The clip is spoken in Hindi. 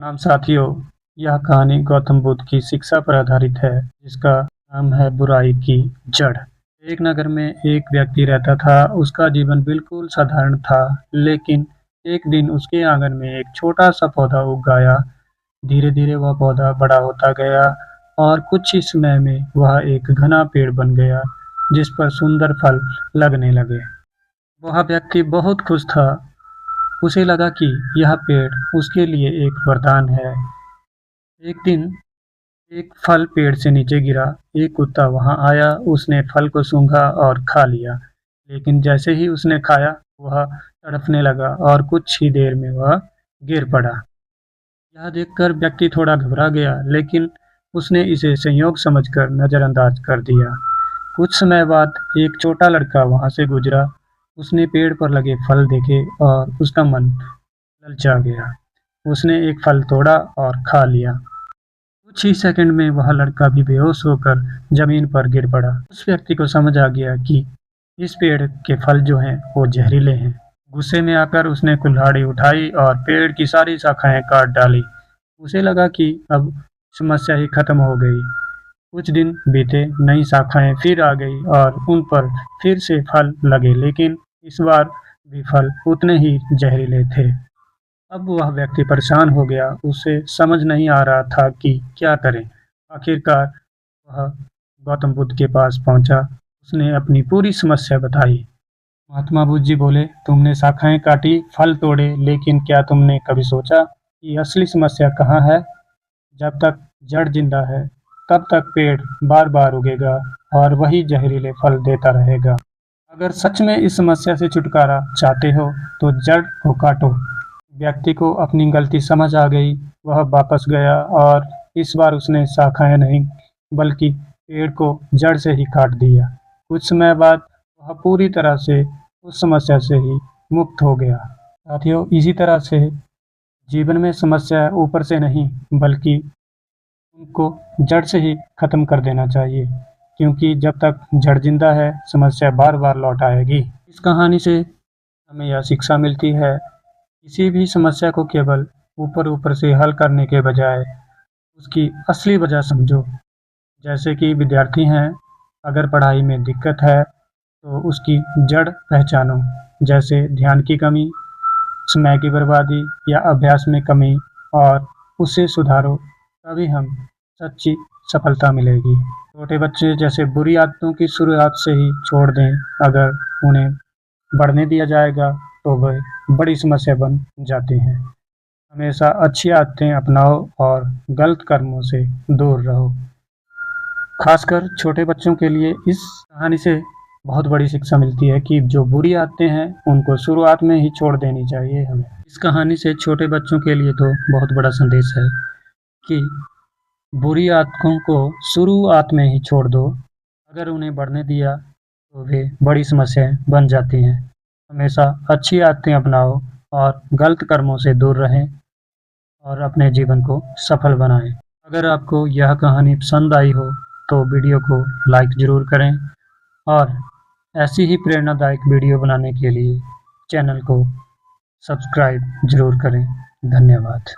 नाम साथियों, यह कहानी गौतम बुद्ध की शिक्षा पर आधारित है, जिसका नाम है बुराई की जड़। एक नगर में एक व्यक्ति रहता था। उसका जीवन बिल्कुल साधारण था, लेकिन एक दिन उसके आंगन में एक छोटा सा पौधा उग गया। धीरे धीरे वह पौधा बड़ा होता गया और कुछ ही समय में वह एक घना पेड़ बन गया, जिस पर सुंदर फल लगने लगे। वह व्यक्ति बहुत खुश था। उसे लगा कि यह पेड़ उसके लिए एक वरदान है। एक दिन एक फल पेड़ से नीचे गिरा। एक कुत्ता वहां आया, उसने फल को सूंघा और खा लिया। लेकिन जैसे ही उसने खाया, वह तड़पने लगा और कुछ ही देर में वह गिर पड़ा। यह देखकर व्यक्ति थोड़ा घबरा गया, लेकिन उसने इसे संयोग समझकर नजरअंदाज कर दिया। कुछ समय बाद एक छोटा लड़का वहां से गुजरा। उसने पेड़ पर लगे फल देखे और उसका मन ललचा गया। उसने एक फल तोड़ा और खा लिया। कुछ ही सेकंड में वह लड़का भी बेहोश होकर जमीन पर गिर पड़ा। उस व्यक्ति को समझ आ गया कि इस पेड़ के फल जो हैं वो जहरीले हैं। गुस्से में आकर उसने कुल्हाड़ी उठाई और पेड़ की सारी शाखाएं काट डाली। उसे लगा कि अब समस्या ही खत्म हो गई। कुछ दिन बीते, नई शाखाएं फिर आ गई और उन पर फिर से फल लगे, लेकिन इस बार भी फल उतने ही जहरीले थे। अब वह व्यक्ति परेशान हो गया। उसे समझ नहीं आ रहा था कि क्या करें। आखिरकार वह गौतम बुद्ध के पास पहुंचा। उसने अपनी पूरी समस्या बताई। महात्मा बुद्ध जी बोले, तुमने शाखाएं काटी, फल तोड़े, लेकिन क्या तुमने कभी सोचा कि असली समस्या कहाँ है? जब तक जड़ जिंदा है, तब तक पेड़ बार बार उगेगा और वही जहरीले फल देता रहेगा। अगर सच में इस समस्या से छुटकारा चाहते हो, तो जड़ को काटो। व्यक्ति को अपनी गलती समझ आ गई। वह वापस गया और इस बार उसने शाखाएं नहीं, बल्कि पेड़ को जड़ से ही काट दिया। कुछ समय बाद वह पूरी तरह से उस समस्या से ही मुक्त हो गया। साथियों, इसी तरह से जीवन में समस्या ऊपर से नहीं, बल्कि उनको जड़ से ही खत्म कर देना चाहिए, क्योंकि जब तक जड़ जिंदा है, समस्या बार बार लौट आएगी। इस कहानी से हमें यह शिक्षा मिलती है, किसी भी समस्या को केवल ऊपर ऊपर से हल करने के बजाय उसकी असली वजह समझो। जैसे कि विद्यार्थी हैं, अगर पढ़ाई में दिक्कत है तो उसकी जड़ पहचानो, जैसे ध्यान की कमी, समय की बर्बादी या अभ्यास में कमी, और उसे सुधारो। तभी हम सच्ची सफलता मिलेगी। छोटे बच्चे जैसे बुरी आदतों की शुरुआत से ही छोड़ दें। अगर उन्हें बढ़ने दिया जाएगा तो वह बड़ी समस्या बन जाते हैं। हमेशा अच्छी आदतें अपनाओ और गलत कर्मों से दूर रहो। खासकर छोटे बच्चों के लिए इस कहानी से बहुत बड़ी शिक्षा मिलती है कि जो बुरी आदतें हैं उनको शुरुआत में ही छोड़ देनी चाहिए हमें। इस कहानी से छोटे बच्चों के लिए तो बहुत बड़ा संदेश है कि बुरी आदतों को शुरुआत में ही छोड़ दो। अगर उन्हें बढ़ने दिया तो वे बड़ी समस्याएं बन जाती हैं। हमेशा अच्छी आदतें अपनाओ और गलत कर्मों से दूर रहें और अपने जीवन को सफल बनाएं। अगर आपको यह कहानी पसंद आई हो तो वीडियो को लाइक ज़रूर करें और ऐसी ही प्रेरणादायक वीडियो बनाने के लिए चैनल को सब्सक्राइब ज़रूर करें। धन्यवाद।